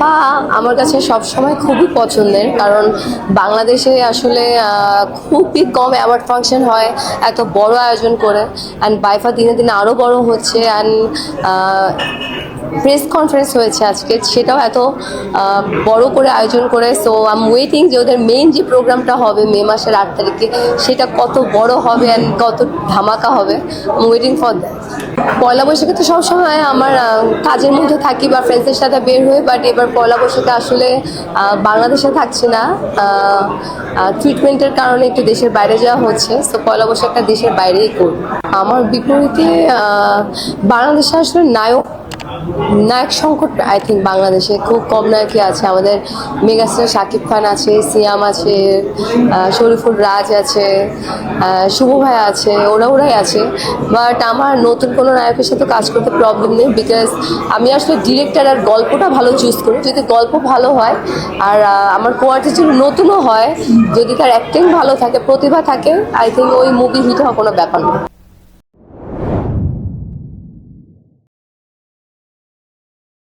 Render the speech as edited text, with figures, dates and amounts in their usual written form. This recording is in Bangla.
বাইফা আমার কাছে সবসময় খুবই পছন্দের, কারণ বাংলাদেশে আসলে খুবই কম অ্যাওয়ার্ড ফাংশন হয় এত বড় আয়োজন করে। অ্যান্ড বাইফা দিনে দিনে আরও বড় হচ্ছে। অ্যান্ড প্রেস কনফারেন্স হয়েছে আজকে, সেটাও এত বড় করে আয়োজন করে। সো আই এম ওয়েটিং যে ওদের মেইন যে প্রোগ্রামটা হবে মে মাসের 8 তারিখে, সেটা কত বড় হবে অ্যান্ড কত ধামাকা হবে। I am waiting for that. পয়লা বৈশাখে তো সবসময় আমার কাজের মধ্যে থাকি বা ফ্রেন্ডসের সাথে বের হই, বাট এবার পয়লা বৈশাখে আসলে বাংলাদেশে থাকছি না। ট্রিটমেন্টের কারণে একটু দেশের বাইরে যাওয়া হচ্ছে। সো পয়লা বৈশাখটা দেশের বাইরেই করব। আমার বিপরীতে বাংলাদেশে আসলে নায়ক সংকট আই থিঙ্ক বাংলাদেশে খুব কম নায়কই আছে। আমাদের মেগাস্টার শাকিব খান আছে, সিয়াম আছে, শরীফুল রাজ আছে, শুভ ভাই আছে, ওরাই আছে। বাট আমার নতুন কোনো নায়কের সাথে কাজ করতে প্রবলেম নেই, বিকজ আমি আসলে ডিরেক্টর আর গল্পটা ভালো চুজ করি। যদি গল্প ভালো হয় আর আমার কোয়ার্টির যদি নতুনও হয়, যদি তার অ্যাক্টিং ভালো থাকে, প্রতিভা থাকে, আই থিঙ্ক ওই মুভি হিট হওয়া কোনো ব্যাপার না।